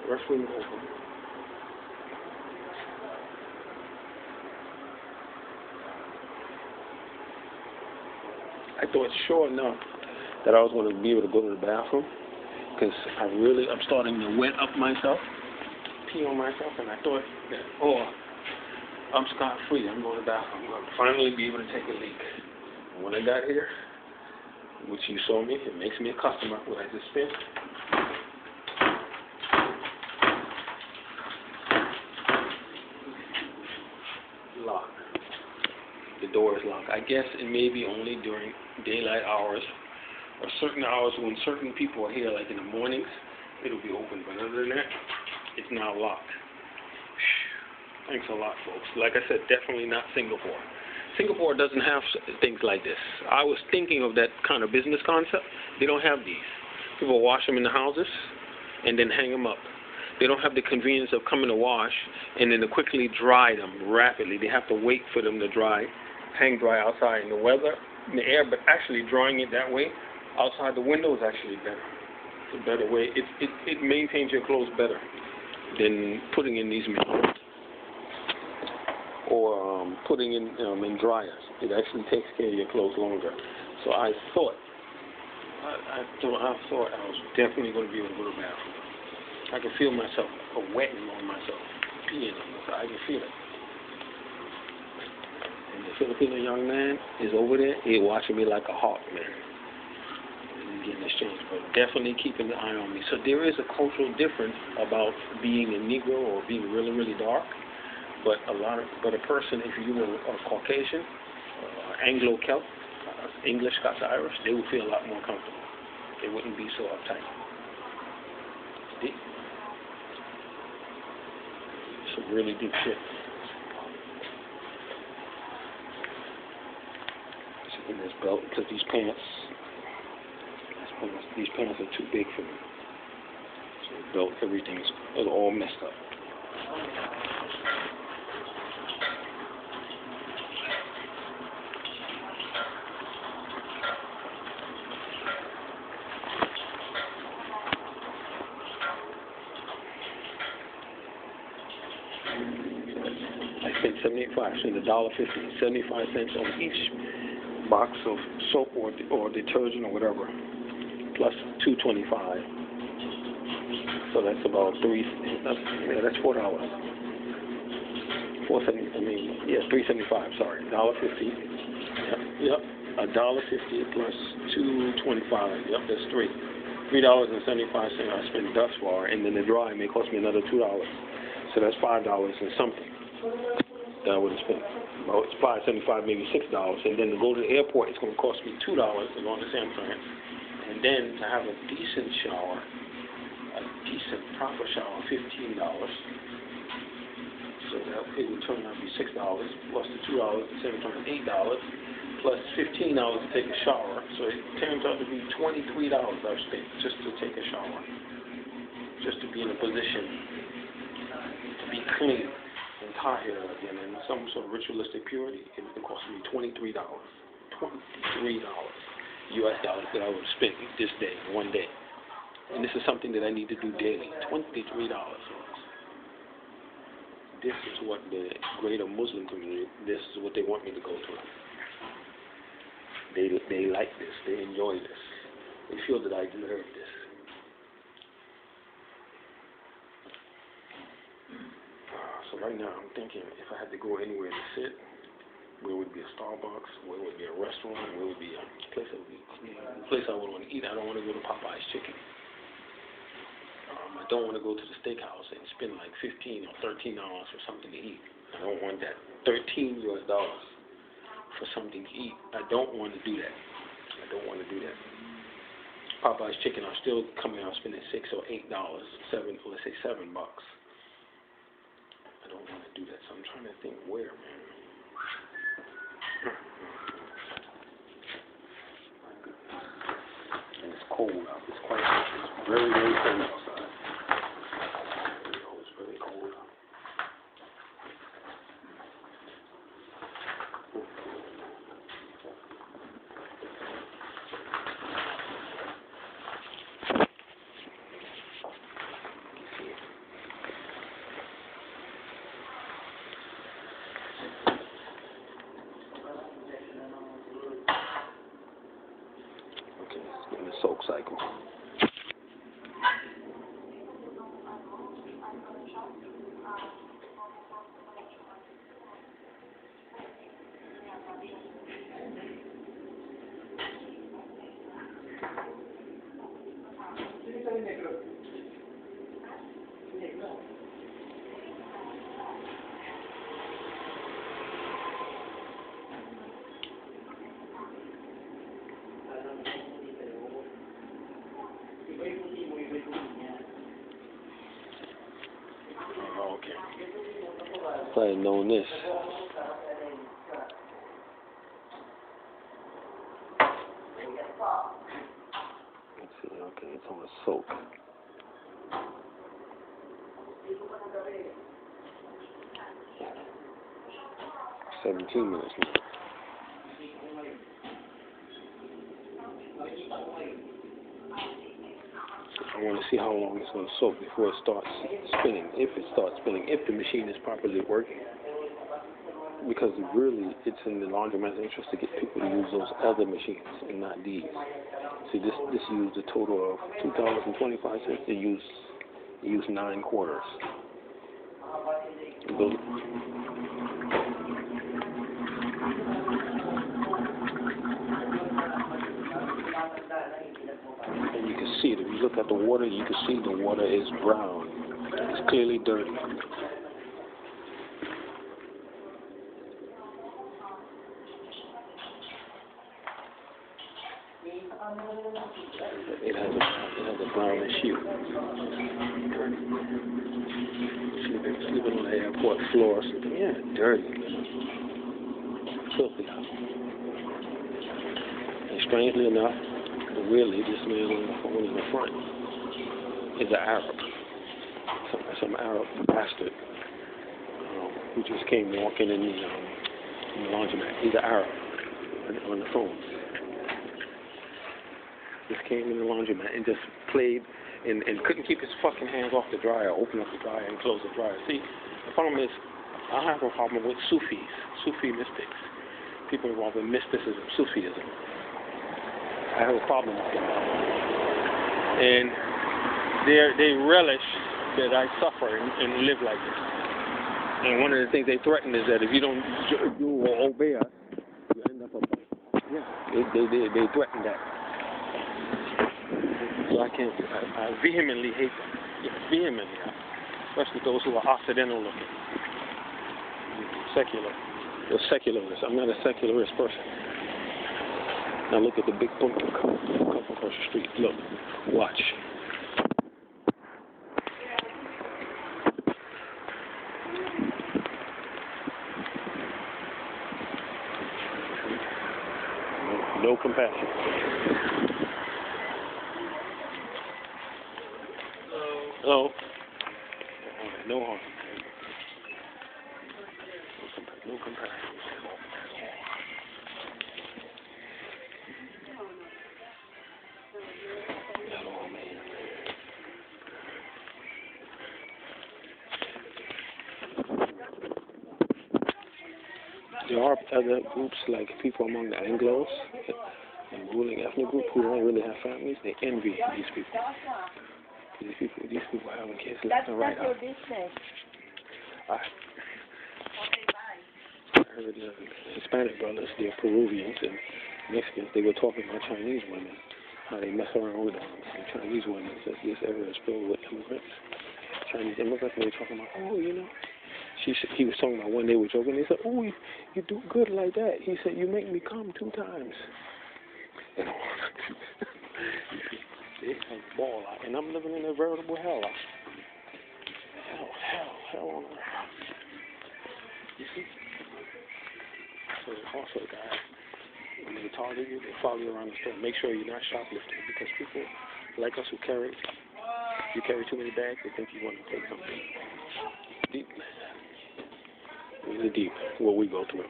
Restroom open. I thought sure enough that I was going to be able to go to the bathroom because I'm starting to wet up myself, pee on myself, and I thought that, oh, I'm scot-free. I'm going to the bathroom. I'm going to finally be able to take a leak. And when I got here, which you saw me, it makes me a customer. What I just spent. Locked. The door is locked. I guess it may be only during daylight hours or certain hours when certain people are here, like in the mornings, it'll be open. But other than that, it's now locked. Thanks a lot, folks. Like I said, definitely not Singapore. Singapore doesn't have things like this. I was thinking of that kind of business concept. They don't have these. People wash them in the houses and then hang them up. They don't have the convenience of coming to wash and then to quickly dry them rapidly. They have to wait for them to dry, hang dry outside in the weather, in the air, but actually drying it that way outside the window is actually better. It's a better way. It maintains your clothes better than putting in these machines or putting in dryers. It actually takes care of your clothes longer. So I thought I was definitely going to be able to go to the bathroom. I can feel myself wetting on myself, peeing on myself. I can feel it. And the Filipino young man is over there. He's watching me like a hawk, man. He's getting this change, but definitely keeping an eye on me. So there is a cultural difference about being a Negro or being really, really dark. But a person, if you were a Caucasian, Anglo-Celt, English, Scots, Irish, they would feel a lot more comfortable. They wouldn't be so uptight. Deep. Some really deep shit. So in this belt, because these pants are too big for me. So the belt, everything's all messed up. $1.50, 75 cents on each box of soap or detergent or whatever, plus $2.25. So that's about that's $4. $3.75. Sorry, $1.50. Yep. $1.50 plus $2.25. Yep, that's $3.75 I spent thus far, and then the dry may cost me another $2. So that's $5 and something that I would have spent. Well, it's $5.75, maybe $6, and then to go to the airport, it's going to cost me $2 to go on the San Fran, and then to have a decent shower, a decent proper shower, $15. So that it would turn out to be $6 plus the $2, the same time $8 plus $15 to take a shower. So it turns out to be $23 I've spent just to take a shower, just to be in a position to be clean and tahir again in some sort of ritualistic purity. It would cost me $23 US dollars that I would have spent this day, one day. And this is something that I need to do daily. $23. This is what the greater Muslim community, this is what they want me to go through. They like this. They enjoy this. They feel that I deserve this. So right now I'm thinking if I had to go anywhere to sit, where would be a Starbucks, where would be a restaurant, where would be a place that would be clean, a place I would want to eat. I don't want to go to Popeye's Chicken. I don't want to go to the steakhouse and spend like $15 or $13 for something to eat. I don't want that. $13 US for something to eat. I don't want to do that. I don't want to do that. Popeye's Chicken, I'm still coming out spending $6 or $8, let's say $7. I don't want to do that. So I'm trying to think where, man. And it's cold out. It's quite cold. It's very, very cold outside. It's really cold out. in the soak cycle. Okay. If I had known this. Let's see, okay, it's on a soak. 17 minutes now. I want to see how long it's going to soak before it starts spinning, if it starts spinning, if the machine is properly working. Because really, it's in the laundromat's interest to get people to use those other machines and not these. See, this used a total of $2.25. They used 9 quarters. And you can see it. If you look at the water, you can see the water is brown. It's clearly dirty. It has a brownish hue. Sleeping on the airport floor or something. Yeah, dirty. Filthy. And strangely enough, weirdly, this man on the phone in the front is an Arab. Some Arab bastard who just came walking in the laundromat. He's an Arab on the phone. Just came in the laundromat and just played and couldn't keep his fucking hands off the dryer, open up the dryer and close the dryer. See, the problem is, I have a problem with Sufi mystics, people involved in mysticism, Sufism. I have a problem with them. And they relish that I suffer and live like this. And one of the things they threaten is that if you don't obey us, you end up they threaten that. So I vehemently hate them. Yeah, vehemently. Especially those who are Occidental looking. Secular. They're secularists. I'm not a secularist person. Now look at the big bunker come across the street. Look. Watch. No compassion. Hello. No harm. No compassion. There are other groups like people among the Anglos and ruling ethnic group who don't really have families. They envy these people. These people having kids left and right. That's your business. I heard Hispanic brothers, they're Peruvians and Mexicans, they were talking about Chinese women, how they mess around with some Chinese women. Says this area is filled with immigrants, Chinese immigrants. And they were talking about, oh, you know, he was talking about one day we were joking. They said, oh, you do good like that. He said, you make me come 2 times. And they have a ball out, and I'm living in a veritable hell. Hell on earth. You see? So also, guys, when they target you, they follow you around the store. Make sure you're not shoplifting, because people like us who you carry too many bags, they think you want to take something. Deep. Really deep, what we go through.